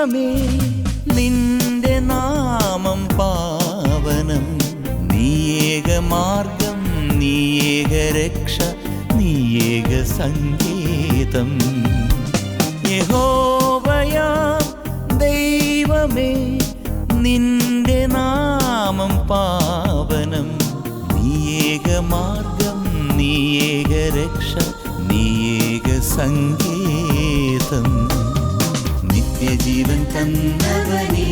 ദൈവമേ നിന്റെ നാമം പാവനം, നീയേക മാർഗം, നീയേക രക്ഷ, നീയേക സങ്കേതം. യഹോവയാം ദൈവമേ നിന്റെ നാമം പാവനം, നീയേക മാർഗം, നീയേക രക്ഷ, നീയേക സങ്കേതം. നിത്യജീവൻ തന്നവനേ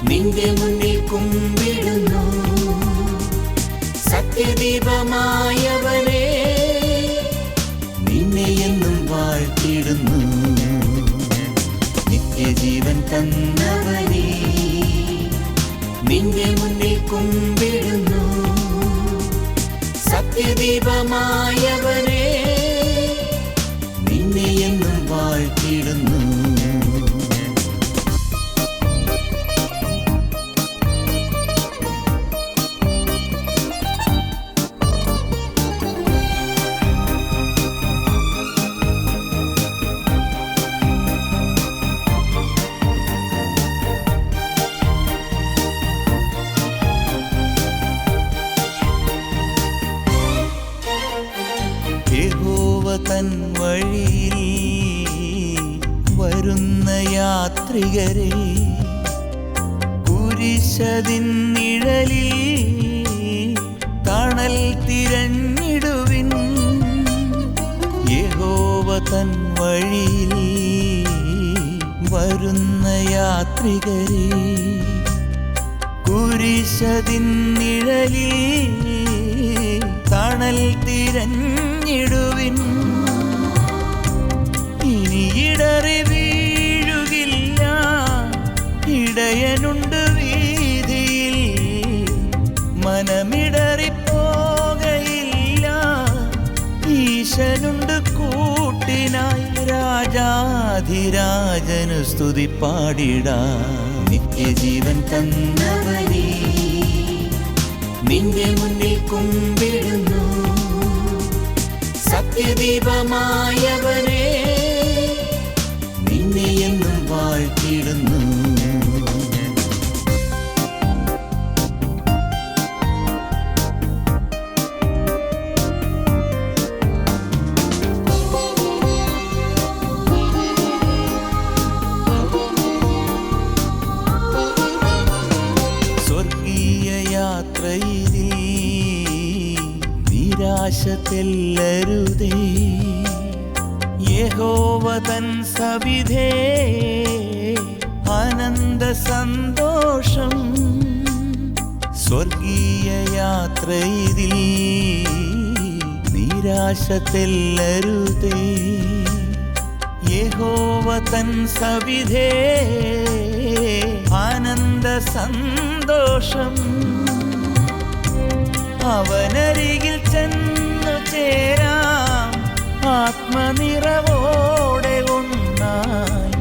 നിന്റെ മുന്നിൽ കുമ്പിടുന്നു, സത്യദീപമായവനേ നിന്നെ എന്നും വാഴ്ത്തിടുന്നു. നിത്യജീവൻ തന്നവനേ നിന്റെ മുന്നിൽ കുമ്പിടുന്നു, സത്യദീപമായവനേ നിന്നെ എന്നും വാഴ്ത്തിടുന്നു. യഹോവ തൻ വഴിയിൽ വരുന്ന യാത്രികരെ കുരിശതിൻ നിഴലിൽ തണൽ തിരഞ്ഞിടുവിൻ. യഹോവ തൻ വഴിയിൽ വരുന്ന യാത്രികരെ കുരിശതിൻ നിഴലിൽ തണൽ തിരഞ്ഞിടുവിൻ. ഇനി ഇടറി വീഴുകില്ല, ഇടയനുണ്ട് വീതിയിൽ, മനമിടറിപ്പോകയില്ല, ഈശനുണ്ട് കൂട്ടിനായി. രാജാധിരാജനു സ്തുതി പാടിടാം. നിത്യജീവൻ തന്നവനേ നിന്റെ മുന്നിൽ കുമ്പിടുന്നു, സത്യദീപമായവനേ നിന്നെ എന്നും വാഴ്ത്തിടുന്നു. സ്വർഗീയ യാത്രയിൽ നിരാശ തെല്ലരുതേ, യഹോവ തൻ സവിധേ ആനന്ദ സന്തോഷം. സ്വർഗീയ യാത്രയിൽ നിരാശ തെല്ലരുതേ, യഹോവ തൻ സവിധേ ആനന്ദ സന്തോഷം. അവനരികിൽ ചെന്നു ചേരാം, ആത്മനിറവോടെ ഒന്നായി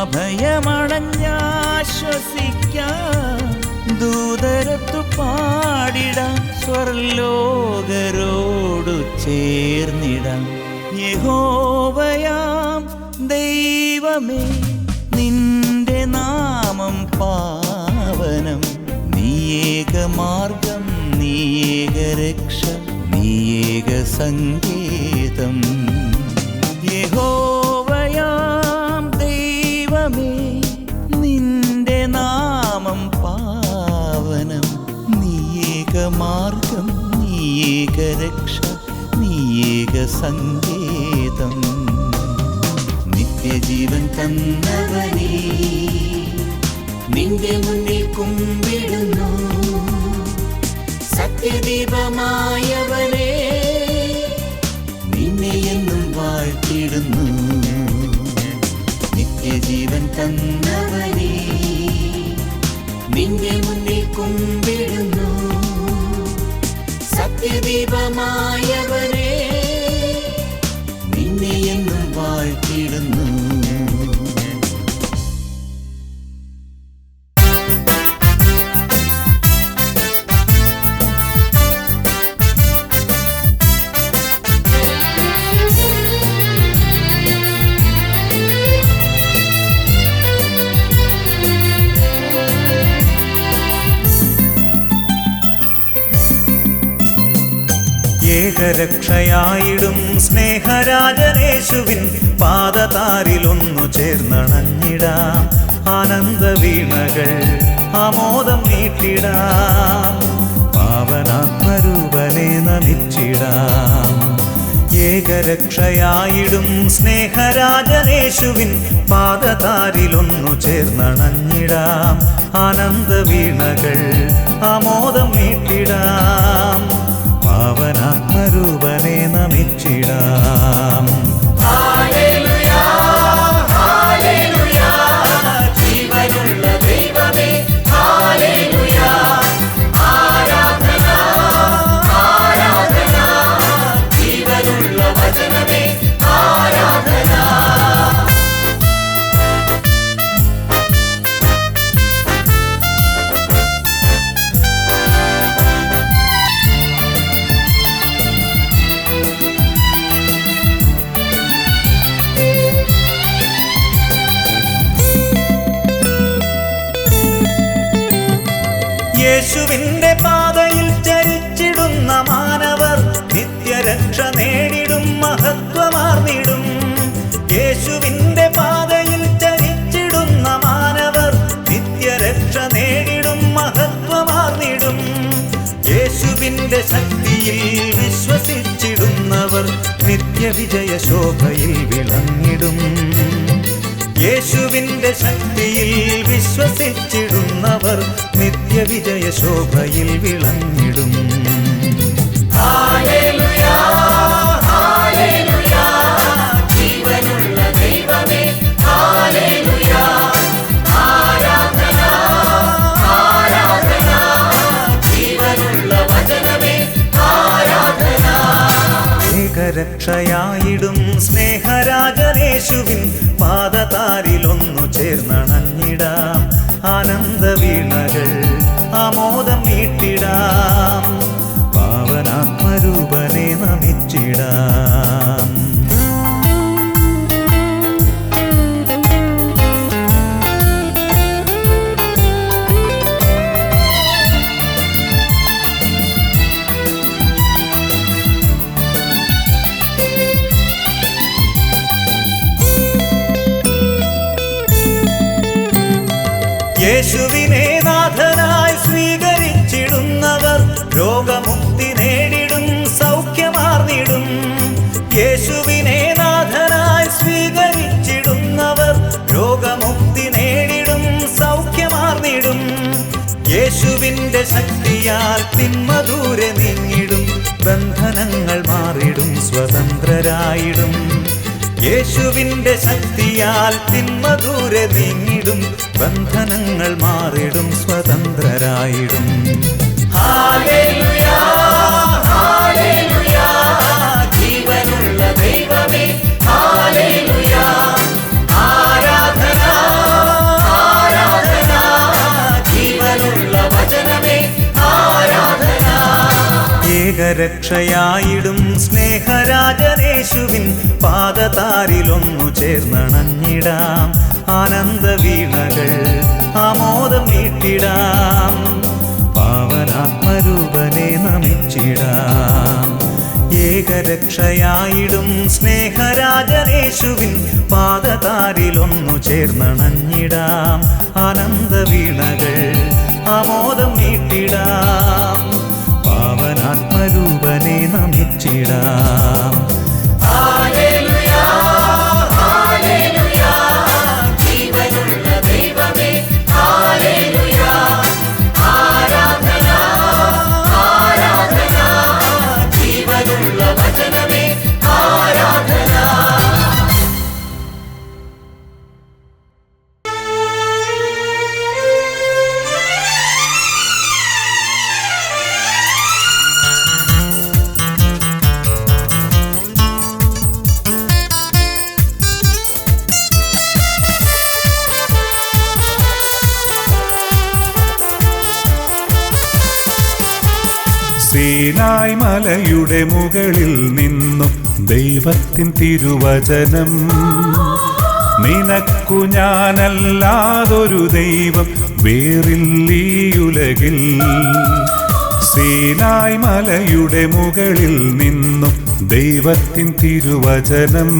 അഭയമണഞ്ഞാശ്വസിക്കാം. ദൂതരത്തു പാടിടാം, സ്വർലോകരോടു ചേർന്നിടാം. യഹോവയാം ദൈവമേ നിന്റെ നാമം പാവനം, നീയേക മാർഗം, നീയേക രക്ഷ, നീയേക സങ്കേതം. യഹോവയാം ദൈവമേ നിന്റെ നാമം പാവനം, നീയേക മാർഗം, നീയേക രക്ഷ, നീയേക സങ്കേതം. നിത്യജീവൻ തന്നവനേ നിന്റെ മുന്നിൽ കുമ്പിടുന്നു, സത്യദീപമായവനേ നിന്നെ എന്നും വാഴ്ത്തിടുന്നു. നിത്യജീവൻ തന്നവനേ നിന്റെ മുന്നിൽ കുമ്പിടുന്നു, സത്യദീപമായവനേ നിന്നെ എന്നും വാഴ്ത്തിടുന്നു. ഏകരക്ഷയായിടും സ്നേഹരാജനേശുവിൻ പാദതാരിലൊന്നു ചേർന്നണഞ്ഞിടാം. ആനന്ദവീണകൾ ആമോദം നീട്ടിടാം. പാവനാത്മരൂപനെ നമിച്ചിടാം. ഏകരക്ഷയായിടും സ്നേഹരാജനേശുവിൻ പാദതാരിലൊന്നു ചേർന്നണഞ്ഞിടാം. ആനന്ദവീണകൾ ആമോദം നീട്ടിടാം. പാവനാത്മരൂപനെ നമിച്ചിടാം. ഹല്ലേലൂയാ ഹല്ലേലൂയാ ജീവനുള്ള ദൈവമേ ഹല്ലേലൂയാ ആരാധന ആരാധന ജീവനുള്ള വചനമേ ആരാധന. യേശുവിന്റെ പാതയിൽ ചരിച്ചിടുന്ന മാനവർ നിത്യരക്ഷ നേടിടും മഹത്വമാർന്നിടും. യേശുവിന്റെ പാതയിൽ ചരിച്ചിടുന്ന മാനവർ നിത്യരക്ഷ നേടിടും മഹത്വമാർന്നിടും. യേശുവിന്റെ ശക്തിയിൽ വിശ്വസിച്ചിടുന്നവർ നിത്യവിജയ ശോഭയിൽ വിളങ്ങിടും. യേശുവിന്റെ ശക്തിയിൽ വിശ്വസിച്ചിടുന്നവർ നിത്യവിജയ ശോഭയിൽ വിളങ്ങിടും. ഹല്ലേലൂയാ ഹല്ലേലൂയാ ജീവനുള്ള ദൈവമേ ഹല്ലേലൂയാ ആരാധന ആരാധന ജീവനുള്ള വചനമേ ആരാധന. ഏകരക്ഷയായിടും സ്നേഹരാജനേശുവിൻ പാദതാരിലൊന്നു ചേർന്നണഞ്ഞിടാം. ആനന്ദവീണകൾ ആമോദം നീട്ടിടാം. പാവനാത്മരൂപനെ നമിച്ചിടാം. യേശുവിനെ നാഥനായി സ്വീകരിച്ചിടുന്നവർ രോഗമുക്തി നേടിടും സൗഖ്യമാർന്നിടും. യേശുവിനെ നാഥനായി സ്വീകരിച്ചിടുന്നവർ രോഗമുക്തി നേടിടും സൗഖ്യമാർന്നിടും. യേശുവിന്റെ ശക്തിയാൽ തിന്മ ദൂരെ നീങ്ങിടും. ബന്ധനങ്ങൾ മാറിടും സ്വതന്ത്രരായിടും. യേശുവിന്റെ ശക്തിയാൽ തിന്മ ദൂരെ നീങ്ങിടും. ബന്ധനങ്ങൾ മാറിടും സ്വതന്ത്രരായിടും. ഹല്ലേലൂയാ ഹല്ലേലൂയാ ജീവനുള്ള ദൈവമേ ഹല്ലേലൂയാ ആരാധന ആരാധന ജീവനുള്ള വചനമേ ആരാധന. ഏകരക്ഷയായിടും സ്നേഹരാജനേശുവിൻ പാദതാരിലൊന്നു ചേർന്നണഞ്ഞിടാം. ആനന്ദവീണകൾ ആമോദം നീട്ടിടാം. പാവനാത്മരൂപനെ നമിച്ചിടാം. ഏകരക്ഷയായിടും സ്നേഹരാജനേശുവിൻ പാദതാരിലൊന്നു ചേർന്നണഞ്ഞിടാം. ആനന്ദവീണകൾ ആമോദം നീട്ടിടാം. പാവനാത്മരൂപനെ നമിച്ചിടാം. ഹല്ലേലൂയാ ഹല്ലേലൂയാ ജീവനുള്ള ദൈവമേ ഹല്ലേലൂയാ ആരാധന ആരാധന ജീവനുള്ള വചനമേ ആരാധന. സീനായ് മലയുടെ മുകളിൽ നിന്നും ദൈവത്തിൻ തിരുവചനം, നിനക്കു ഞാനല്ലാതൊരു ദൈവം വേറില്ലീയുലകിൽ. സീനായ് മലയുടെ മുകളിൽ നിന്നും ദൈവത്തിൻ തിരുവചനം.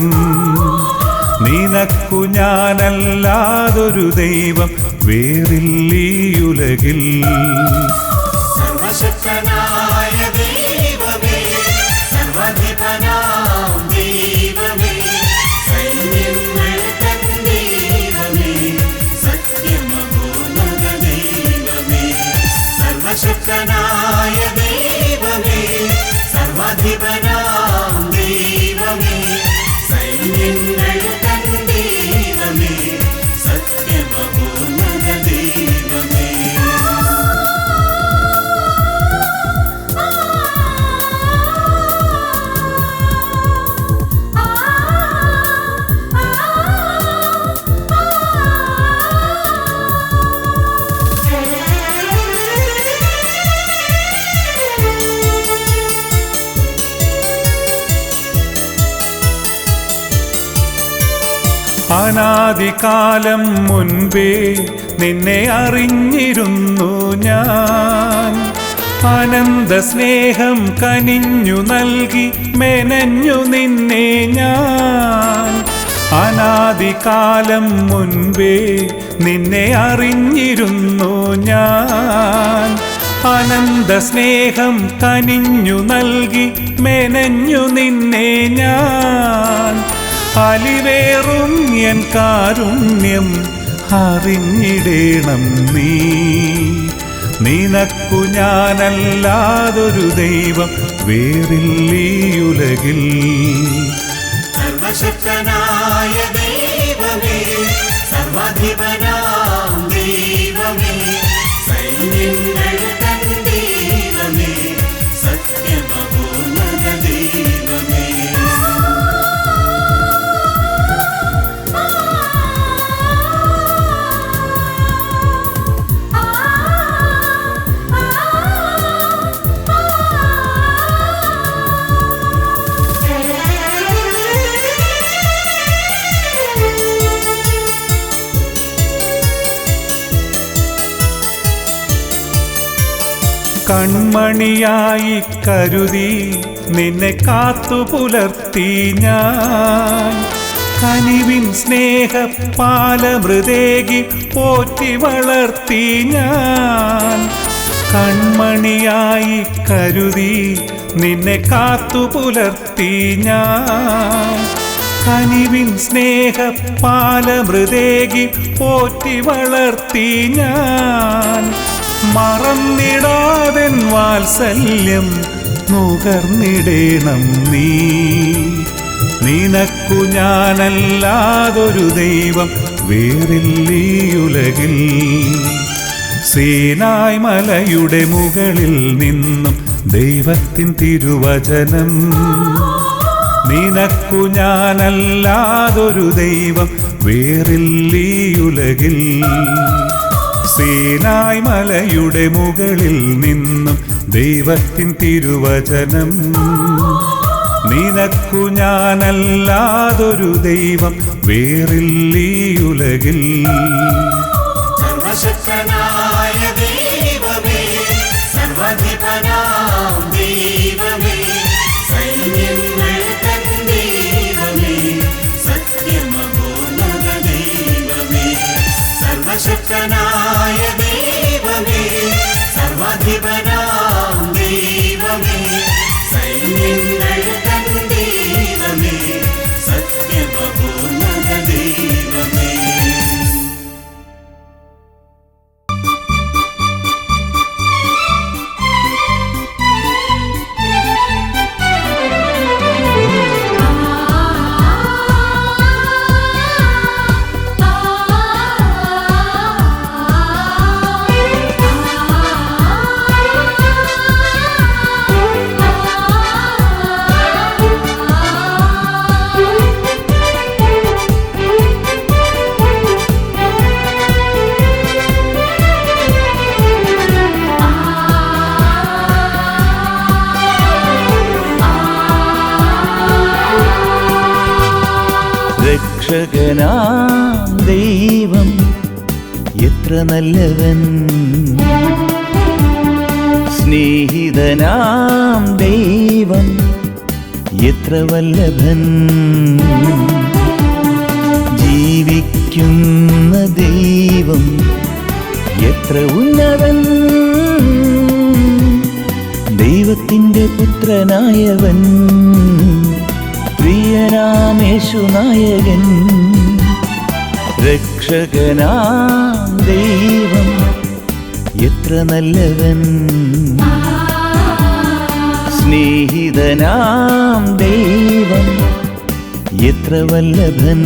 നിനക്കു ഞാനല്ലാതൊരു ദൈവം വേറില്ലീ ഉലകിൽ. സർവശക്തനായ ദൈവമേ, സർവ്വാധിപനാം ദൈവമേ, സൈന്യങ്ങൾ തൻ ദൈവമേ, സത്യമപൂർണ്ണ ദൈവമേ. സർവശക്തനായ ദൈവമേ, സർവ്വാധിപനാം ദൈവമേ, സൈന്യങ്ങൾ തൻ ദൈവമേ, സത്യമപൂർണ്ണ ദൈവമേ. അനാദികാലം മുൻപേ നിന്നെ അറിഞ്ഞിരുന്നു ഞാൻ. അനന്ത സ്നേഹം കനിഞ്ഞു നൽകി മെനഞ്ഞു നിന്നെ ഞാൻ. അനാദികാലം മുൻപേ നിന്നെ അറിഞ്ഞിരുന്നു ഞാൻ. അനന്ത സ്നേഹം കനിഞ്ഞു നൽകി മെനഞ്ഞു നിന്നെ ഞാൻ. അലിവേറും എൻ കാരുണ്യം അറിഞ്ഞിടേണം നീ. നിനക്കു ഞാനല്ലാതൊരു ദൈവം വേറില്ലീ ഉലകിൽ. സർവശക്തനായ ദൈവമേ, സർവ്വാധിപനാം ദൈവമേ, സൈന്യങ്ങൾ തൻ ദൈവമേ, സത്യമപൂർണ്ണ ദൈവമേ. കൺമണിയായി കരുതി നിന്നെ കാത്തു പുലർത്തി ഞാൻ. കനിവിൻ സ്നേഹപാലമൃതേകി പോറ്റി വളർത്തി ഞാൻ. കൺമണിയായി കരുതി നിന്നെ കാത്തു പുലർത്തി ഞാൻ. കനിവിൻ സ്നേഹപാലമൃതേകി പോറ്റി വളർത്തി ഞാൻ. മറന്നിടാതെൻ വാത്സല്യം നുകർന്നിടേണം നീ. നിനക്കു ഞാനല്ലാതൊരു ദൈവം വേറില്ലീ ഉലകിൽ. സീനായ് മലയുടെ മുകളിൽ നിന്നും ദൈവത്തിൻ തിരുവചനം. നിനക്കു ഞാനല്ലാതൊരു ദൈവം വേറില്ലീ ഉലകിൽ. സീനായ് മലയുടെ മുകളിൽ നിന്നും ദൈവത്തിൻ തിരുവചനം. നിനക്കു ഞാനല്ലാതൊരു ദൈവം വേറില്ലീ ഉലകിൽ. സർവശക്തനായ ദൈവമേ, സർവ്വാധിപനാം ദൈവമേ, സൈന്യങ്ങൾ തൻ ദൈവമേ, സത്യമപൂർണ്ണ ദൈവമേ. സർവശക്തനായ ദൈവമേ, സർവ്വാധിപനാം ദൈവമേ, സൈന്യങ്ങൾ തൻ ദൈവമേ, സത്യമപൂർണ്ണ ദൈവമേ. രക്ഷകനാം ദൈവം എത്ര നല്ലവൻ. സ്നേഹിതനാം ദൈവം എത്ര വല്ലഭൻ, ജീവിക്കുന്ന ദൈവം എത്ര ഉന്നതൻ, ദൈവത്തിൻ്റെ പുത്രനായവൻ പ്രിയനാം യേശുനായകൻ. രക്ഷകനാം ദൈവം എത്ര നല്ലവൻ, സ്നേഹിതനാം ദൈവം എത്ര വല്ലഭൻ,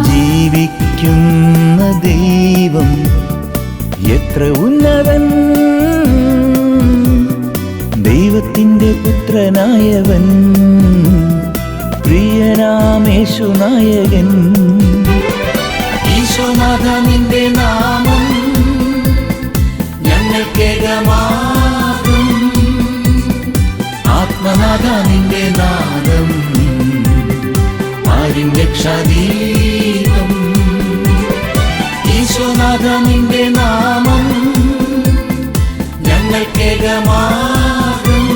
ജീവിക്കുന്ന ദൈവം എത്ര ഉന്നതൻ, ദൈവത്തിൻ്റെ പുത്രനായവൻ പ്രിയനാം യേശുനായകൻ. ഈശോനാഥ നിന്റെ നാമം ഞങ്ങൾക്കേകമാകും, ആത്മനാഥ നിന്റെ നാദം ആരും രക്ഷാദീപം. ഈശോനാഥ നിന്റെ നാമം ഞങ്ങൾക്കേകമാകും,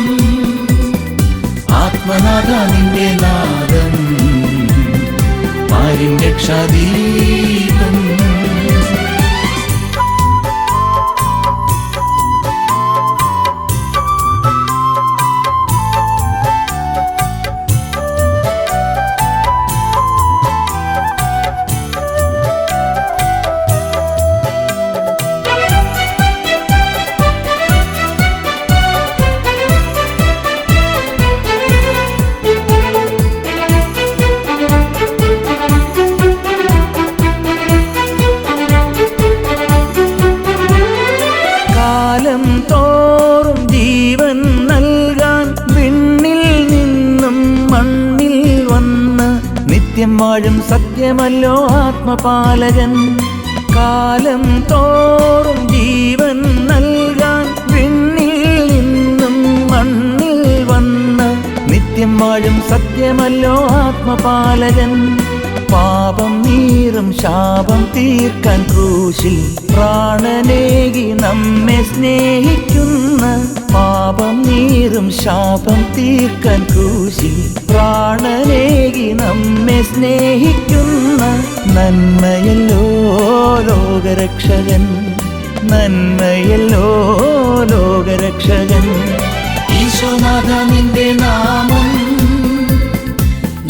ആത്മനാഥ നിന്റെ നാദം ആരും രക്ഷാദീപം. കാലം തോറും ജീവൻ നൽകാൻ വിണ്ണിൽ നിന്നും മണ്ണിൽ വന്ന് നിത്യം വാഴും സത്യമല്ലോ ആത്മപാലകൻ. കാലം തോറും ജീവൻ നൽകാൻ വിണ്ണിൽ നിന്നും മണ്ണിൽ വന്ന് നിത്യം വാഴും സത്യമല്ലോ ആത്മപാലകൻ. പാപം നീറും ശാപം തീർക്കാൻ ക്രൂശിൽ പ്രാണനേകി നമ്മെ സ്നേഹിക്കുന്ന, പാപം നീറും ശാപം തീർക്കാൻ ക്രൂശിൽ പ്രാണനേകി നമ്മെ സ്നേഹിക്കുന്ന നന്മയല്ലോ ലോകരക്ഷകൻ, നന്മയല്ലോ ലോകരക്ഷകൻ. ഈശോനാഥ നിന്റെ നാമം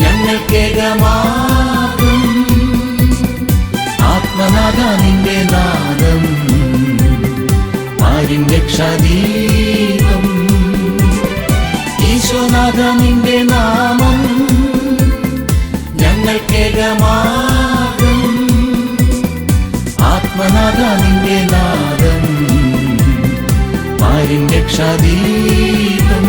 ഞങ്ങൾക്കേകമാകും, ആത്മനാഥ നിന്റെ നാദം ആരും രക്ഷാദീപം. ഈശോനാഥ നിന്റെ നാമം ഞങ്ങൾക്കേകമാകും, ആത്മനാഥ നിന്റെ നാദം ആരും രക്ഷാദീപം.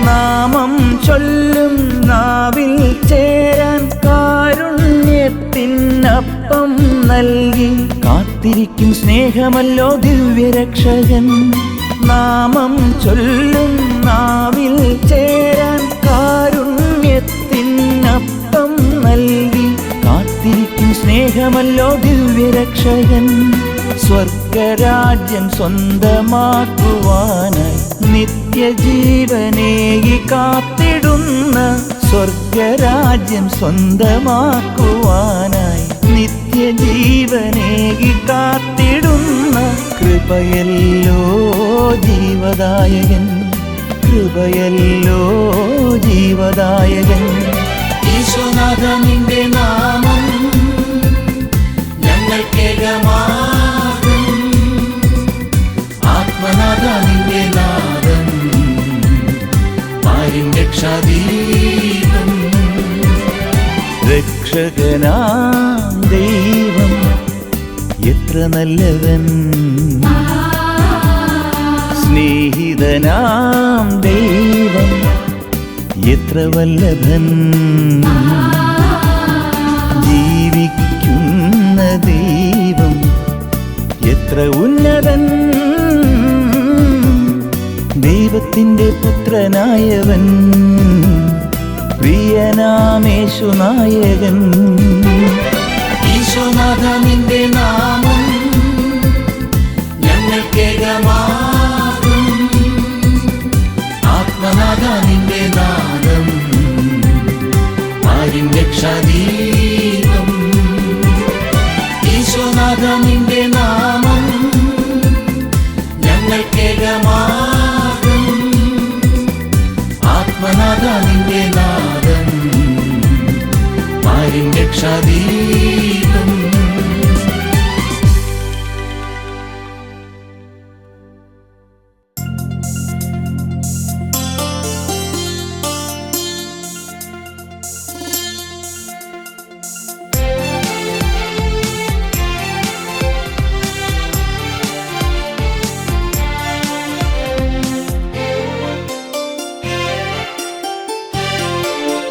നാമം ചൊല്ലും നാവിൽ ചേരാൻ കാരുണ്യത്തിനപ്പം നൽകി കാത്തിരിക്കും സ്നേഹമല്ലോ ദിവ്യരക്ഷകൻ. നാമം ചൊല്ലും നാവിൽ ചേരാൻ കാരുണ്യത്തിനപ്പം നൽകി കാത്തിരിക്കും സ്നേഹമല്ലോ ദിവ്യരക്ഷകൻ. സ്വർഗരാജ്യം സ്വന്തമാക്കുവാനായി നിത്യജീവനേകി കാത്തിടുന്ന, സ്വർഗരാജ്യം സ്വന്തമാക്കുവാനായി നിത്യജീവനേകി കാത്തിടുന്ന കൃപയല്ലോ ജീവദായകൻ, കൃപയല്ലോ ജീവദായകൻ. ഈശോനാഥ നിന്റെ നാമം ഞങ്ങൾക്കേകമാകും, ആത്മനാഥ നിന്റെ നാദം ആരും രക്ഷാദീപം. രക്ഷകനാം ദൈവം എത്ര നല്ലവൻ, സ്നേഹിതനാം ദൈവം എത്ര വല്ലഭൻ, ജീവിക്കുന്ന ദൈവം എത്ര ഉന്നതൻ, ദൈവത്തിൻ്റെ പുത്രനായവൻ പ്രിയനാമേശുനായകൻ. ഈശോനാഥ നിന്റെ നാമം ഞങ്ങൾക്കേകമാകും. ആത്മനാഥ നിന്റെ നാദം ആരും രക്ഷാദീപം. ഈശോനാഥ നിന്റെ നാമം ഞങ്ങൾക്കേകമാകും. ആത്മനാഥ നിന്റെ നാദം ആരും രക്ഷാദീപം.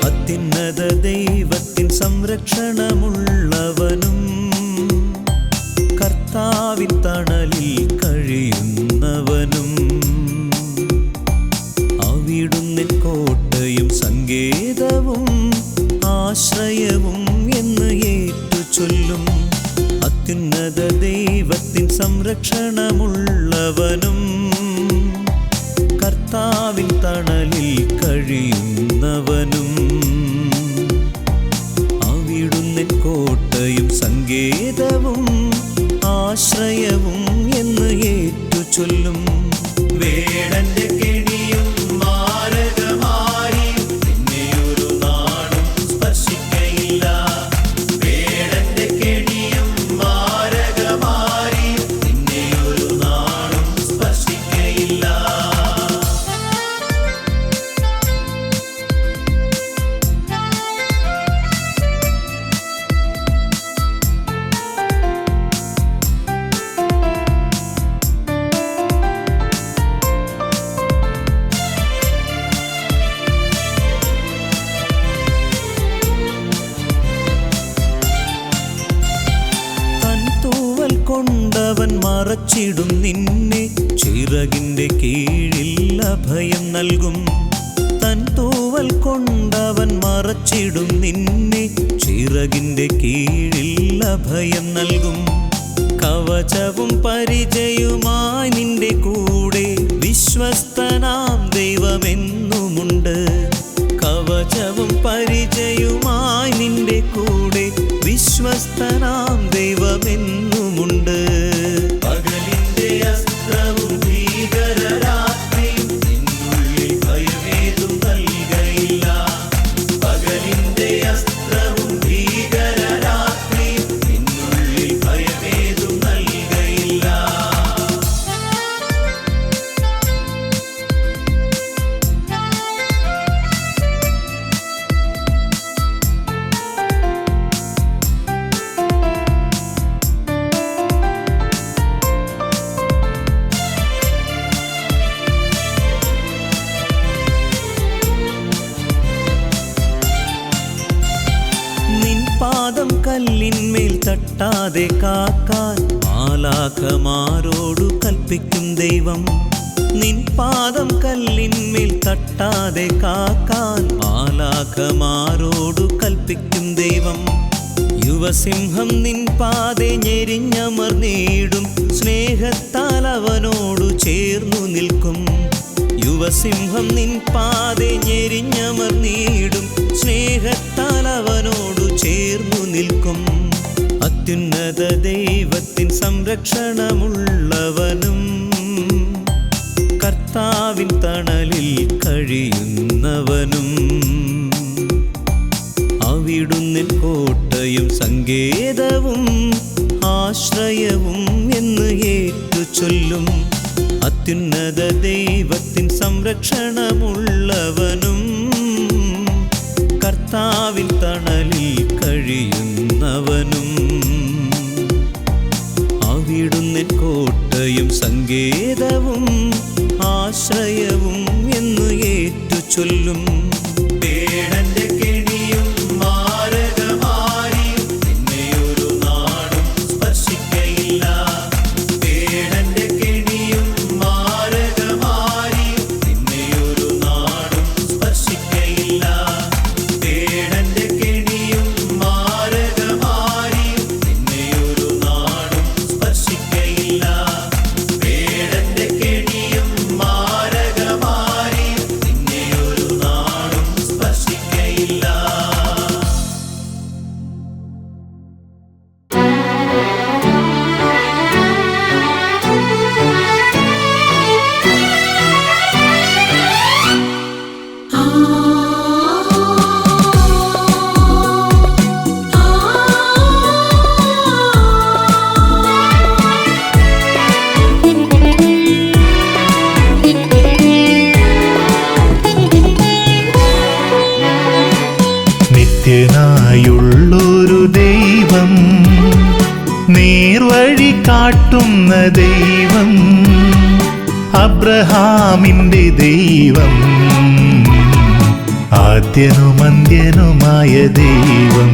അത്യുന്നത ദൈവത്തിൻ സംരക്ഷണമുള്ളവനും കർത്താവിൻ തണലിൽ കഴിയുന്നവനും അവിടുന്നിൻ കോട്ടയും സങ്കേതവും ആശ്രയവും എന്ന് ഏറ്റു ചൊല്ലും. അത്യുന്നത ദൈവത്തിൻ സംരക്ഷണമുള്ളവനും കർത്താവിൻ തണലിൽ കഴിയുന്നവനും അവിടുന്നിൻ കോട്ടയും സങ്കേതവും ആശ്രയവും എന്ന് ഏറ്റു ചൊല്ലും. വേടന്റെ കെണിയും മാരകമാരിയും നിന്നെയൊരു നാടും സ്പർശിക്കയില്ല. വേടന്റെ കെണിയും മാരകമാരിയും നിന്നെയൊരു നാടും സ്പർശിക്കയില്ല. കൊണ്ടവൻ മറച്ചിടും നിന്നെ, ചിറകിന്റെ കീഴിൽ അഭയം നൽകും. തൻ തൂവൽ കൊണ്ടവൻ മറച്ചിടും നിന്നെ, ചിറകിന്റെ കീഴിൽ അഭയം നൽകും. കവചവും പരിചയുമായി നിന്റെ കൂടെ വിശ്വസ്തനാം ദൈവമെന്നുമുണ്ട്. കവചവും പരിചയുമായി നിന്റെ കൂടെ വിശ്വസ്തനാം ദൈവമെന്നുമുണ്ട്. പകലിന്റെ അസ്ത്രവും ഭീകരരാത്രിയും നിന്നുള്ളിൽ ഭയമേതും നൽകയില്ല. പകലിന്റെ അസ്ത്രവും ഭീകരരാത്രിയും നിന്നുള്ളിൽ ഭയമേതും നൽകയില്ല. പാദം കല്ലിന്മേൽ തട്ടാതെ കാക്കാൻ മാലാഖമാരോടു കൽപ്പിക്കും ദൈവം. നിൻ പാദം കല്ലിന്മേൽ തട്ടാതെ കാക്കാൻ മാലാഖമാരോടു കൽപ്പിക്കും ദൈവം. യുവസിംഹം നിൻ പാതെ ഞെരിഞ്ഞമർന്നിടും, സ്നേഹത്താൽ അവനോടു ചേർന്നു നിൽക്കും. യുവസിംഹം നിൻ പാതെ ഞെരിഞ്ഞമർന്നിടും, സ്നേഹത്താൽ അവനോടു ചേർന്നു നിൽക്കും. അത്യുന്നത ദൈവത്തിൻ സംരക്ഷണമുള്ളവനും കർത്താവിൻ തണലിൽ കഴിയുന്നവനും അവിടുന്നിൻ കോട്ടയും സങ്കേതവും ആശ്രയവും എന്ന് ഏറ്റു ചൊല്ലും. അത്യുന്നത ദൈവത്തിൻ സംരക്ഷണമുള്ളവനും കർത്താവിൻ തണലിൽ കഴിയുന്നവനും സങ്കേതവും ആശ്രയവും എന്ന് ഏറ്റു ചൊല്ലും. പേടന്റെ കെണിയും മാരകമാരിയും നിന്നെയൊരു നാടും സ്പർശിക്കയില്ല. പേടന്റെ കെണിയും മാരകമാരിയും നിന്നെയൊരു നാടും സ്പർശിക്കയില്ല. പേടന്റെ കെണിയും മാരകമാരിയും നിന്നെയൊരു നാടും സ്പർശിക്കയില്ല. പേടന്റെ കെണിയും മാരകമാരിയും നിന്നെയൊരു നാടും സ്പർശിക്കയില്ല. നിത്യനായുള്ളൊരു ദൈവം, നേർവഴി കാട്ടുന്ന ദൈവം, അബ്രഹാമിന്റെ ദൈവം, ആദ്യനുമന്ത്യനുമായ ദൈവം.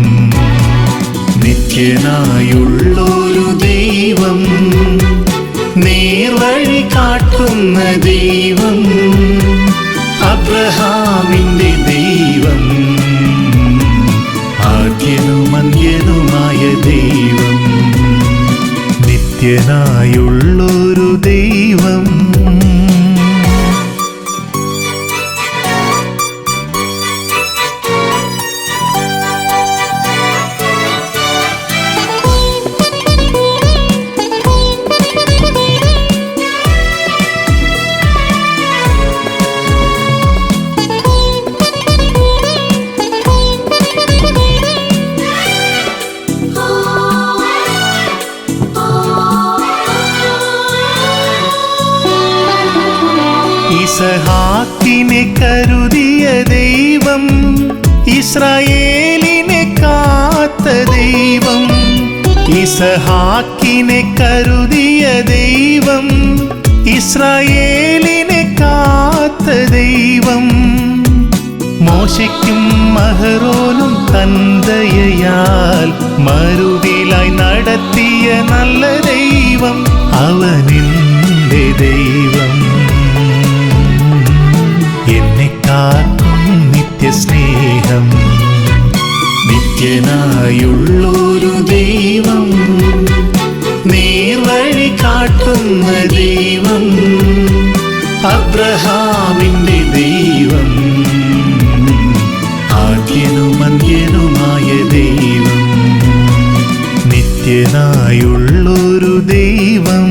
നിത്യനായുള്ളൊരു ദൈവം, നേർവഴി കാട്ടുന്ന ദൈവം, അബ്രഹാമിന്റെ ദൈവം, ആദ്യനുമന്ത്യനുമായ ദൈവം. നിത്യനായുള്ളൊരു ദൈവം. ഇസഹാക്കിനെ കരുതിയ ദൈവം, ഇസ്രായേലിനെ കാത്ത ദൈവം. ഇസഹാക്കിനെ കരുതിയ ദൈവം, ഇസ്രായേലിനെ കാത്ത ദൈവം. മോശയ്ക്കും അഹരോനും തന്തയാൽ മരുവിലായി നടത്തിയ നല്ല ദൈവം, അവനെന്റെ ദൈവം. എന്നെ കാക്കും നിത്യസ്നേഹം. നിത്യനായുള്ളൊരു ദൈവം, നേർവഴി കാട്ടുന്ന ദൈവം, അബ്രഹാമിന്റെ ദൈവം, ആദ്യനുമന്ത്യനുമായ ദൈവം. നിത്യനായുള്ളൊരു ദൈവം.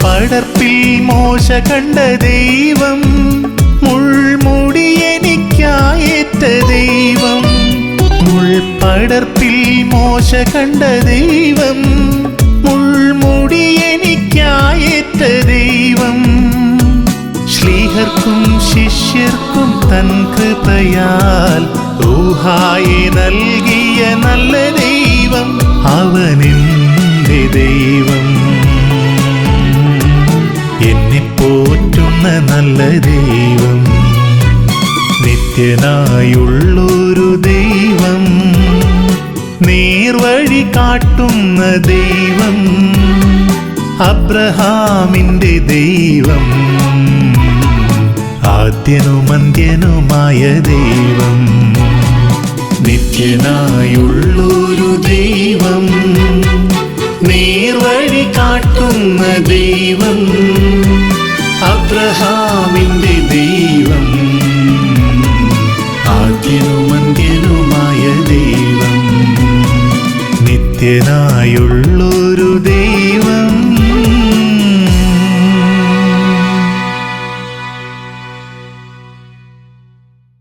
പടർപ്പിൽ മോശ കണ്ട ദൈവം, മുൾമുടി എനിക്കായേറ്റ ദൈവം. മുൾപടർപ്പിൽ മോശ കണ്ട ദൈവം, മുൾമുടി എനിക്കായേറ്റ ദൈവം. ശ്ലീഹർക്കും ശിഷ്യർക്കും തൻ കൃപയാൽ ഊഹായെ നൽകിയ നല്ല ദൈവം, അവനെന്റെ ദൈവം. എന്നെ പോറ്റുന്ന നല്ല ദൈവം. നിത്യനായുള്ളൊരു ദൈവം, നേർവഴി കാട്ടുന്ന ദൈവം, അബ്രഹാമിന്റെ ദൈവം, ആദ്യനുമന്ത്യനുമായ ദൈവം. നിത്യനായുള്ളൊരു ദൈവം, നേർവഴി കാട്ടുന്ന ദൈവം, അബ്രഹാമിന്റെ ദൈവം, ആദ്യനുമന്ത്യനുമായ ദൈവം. നിത്യനായുള്ളൊരു